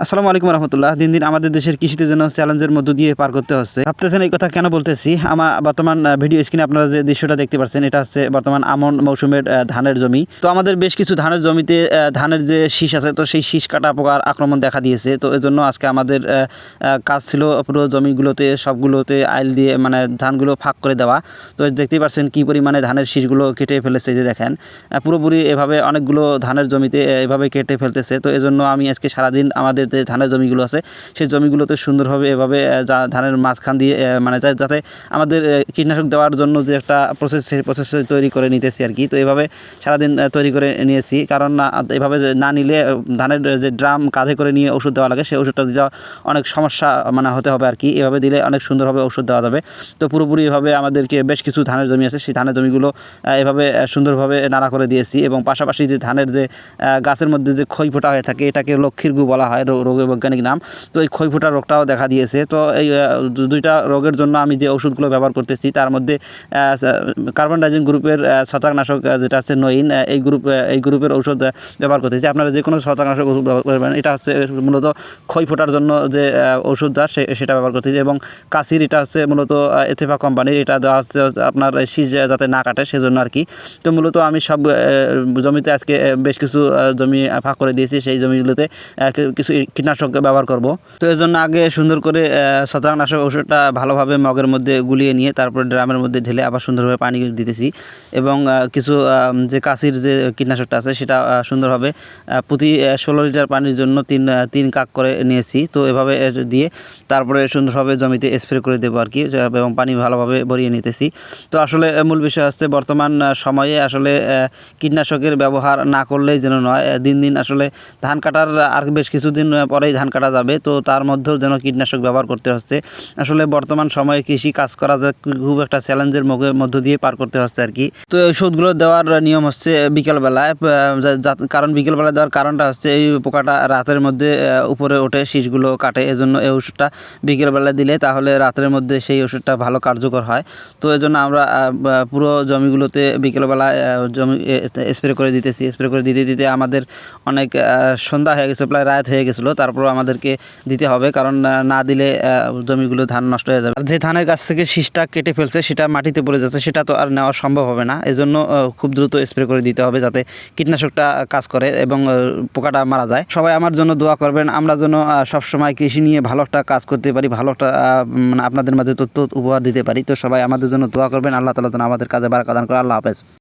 আসসালামু আলাইকুম রহমতুল্লাহ। দিন দিন আমাদের দেশের কৃষিতে যেন চ্যালেঞ্জের মধ্য দিয়ে পার করতে হচ্ছে। ভাবতেছেন এই কথা কেন বলতেছি? আমার বর্তমান ভিডিও স্ক্রিনে আপনারা যে দৃশ্যটা দেখতে পাচ্ছেন, এটা হচ্ছে বর্তমান আমন মৌসুমের ধানের জমি। তো আমাদের বেশ কিছু ধানের জমিতে ধানের যে শীষ আছে, তো সেই শীষ কাটা পোকার আক্রমণ দেখা দিয়েছে। তো এজন্য আজকে আমাদের কাজ ছিল পুরো জমিগুলোতে সবগুলোতে আইল দিয়ে মানে ধানগুলো ফাঁক করে দেওয়া। তো দেখতেই পাচ্ছেন কী পরিমাণে ধানের শীষগুলো কেটে ফেলেছে, যে দেখেন পুরোপুরি এভাবে অনেকগুলো ধানের জমিতে এভাবে কেটে ফেলতেছে। তো এজন্য আমি আজকে সারাদিন আমাদের যে ধানের জমিগুলো আছে সেই জমিগুলোতে সুন্দরভাবে এভাবে ধানের মাঝখান দিয়ে মানে যাতে আমাদের কীটনাশক দেওয়ার জন্য যে একটা প্রসেস, সেই প্রসেস তৈরি করে নিতেছি আর কি। তো এভাবে সারাদিন তৈরি করে নিয়েছি, কারণ এভাবে না নিলে ধানের যে ড্রাম কাঁধে করে নিয়ে ওষুধ দেওয়া লাগে, সেই ওষুধটা দিতে অনেক সমস্যা মানে হতে হবে আর কি। এভাবে দিলে অনেক সুন্দরভাবে ওষুধ দেওয়া যাবে। তো পুরোপুরি এভাবে আমাদেরকে বেশ কিছু ধানের জমি আছে, সেই ধানের জমিগুলো এভাবে সুন্দরভাবে নাড়া করে দিয়েছি। এবং পাশাপাশি যে ধানের যে গাছের মধ্যে যে ক্ষয় ফোটা হয়ে থাকে, এটাকে লক্ষ্মীর গু বলা হয়, রোগের বৈজ্ঞানিক নাম। তো এই ক্ষয় ফোটার রোগটাও দেখা দিয়েছে। তো এই দুইটা রোগের জন্য আমি যে ওষুধগুলো ব্যবহার করতেছি, তার মধ্যে কার্বনডাইজিন গ্রুপের ছত্রাকনাশক যেটা হচ্ছে নইন, এই গ্রুপের ঔষধ ব্যবহার করতেছি। আপনারা যে কোনো ছত্রাকনাশক ওষুধ ব্যবহার করবেন। এটা হচ্ছে মূলত ক্ষয় ফোটার জন্য যে ওষুধটা সেটা ব্যবহার করতেছি। এবং কাশির এটা হচ্ছে মূলত এথেফা কোম্পানির, এটা দেওয়া হচ্ছে আপনার শীষ যাতে না কাটে সেজন্য আর কি। তো মূলত আমি সব জমিতে আজকে বেশ কিছু জমি ফাঁক করে দিয়েছি, সেই জমিগুলোতে কিছু কীটনাশক ব্যবহার করব। তো এর জন্য আগে সুন্দর করে ছত্রাকনাশক ওষুধটা ভালোভাবে মগের মধ্যে গুলিয়ে নিয়ে তারপরে ড্রামের মধ্যে ঢেলে আবার সুন্দরভাবে পানি দিতেছি। এবং কিছু যে কাশির যে কীটনাশকটা আছে সেটা সুন্দরভাবে প্রতি 16 লিটার পানির জন্য তিন কাক করে নিয়েছি। তো এভাবে দিয়ে তারপরে সুন্দরভাবে জমিতে স্প্রে করে দেবো আর কি, এবং পানি ভালোভাবে ভরিয়ে নিতেছি। তো আসলে মূল বিষয় হচ্ছে বর্তমান সময়ে আসলে কীটনাশকের ব্যবহার না করলেই যেন নয়। দিন দিন আসলে ধান কাটার আর বেশ কিছুদিন পরেই ধান কাটা যাবে, তো তার মধ্যেও যেন কীটনাশক ব্যবহার করতে হচ্ছে। আসলে বর্তমান সময়ে কৃষি কাজ করা যায় খুব একটা চ্যালেঞ্জের মধ্য দিয়ে পার করতে হচ্ছে আর কি। তো এই ওষুধগুলো দেওয়ার নিয়ম হচ্ছে বিকেলবেলায়, কারণ বিকেলবেলায় দেওয়ার কারণটা হচ্ছে এই পোকাটা রাতের মধ্যে উপরে ওঠে, শীষগুলো কাটে। এজন্য এই ওষুধটা বিকেলবেলায় দিলে তাহলে রাতের মধ্যে সেই ওষুধটা ভালো কার্যকর হয়। তো এজন্য আমরা পুরো জমিগুলোতে বিকেলবেলায় জমি স্প্রে করে দিতেছি। স্প্রে করে দিতে দিতে আমাদের অনেক সন্ধ্যা হয়ে গেছে, প্রায় রাত হয়ে গেছিলো। তারপর আমাদেরকে দিতে হবে, কারণ না দিলে জমিগুলো ধান নষ্ট হয়ে যাবে। আর যে ধানের গাছ থেকে শীষটা কেটে ফেলছে সেটা মাটিতে পড়ে যাচ্ছে, সেটা তো আর নেওয়া সম্ভব হবে না। এজন্য খুব দ্রুত স্প্রে করে দিতে হবে যাতে কীটনাশকটা কাজ করে এবং পোকাটা মারা যায়। সবাই আমার জন্য দোয়া করবেন, আমরা যেন সবসময় কৃষি নিয়ে ভালো একটা কাজ করতে পারি, ভালো একটা মানে আপনাদের মাঝে তথ্য উপহার দিতে পারি। তো সবাই আমাদের জন্য দোয়া করবেন। আল্লাহ তাআলা যেন আমাদের কাজে বারাকা দান করে। আল্লাহ হাফেজ।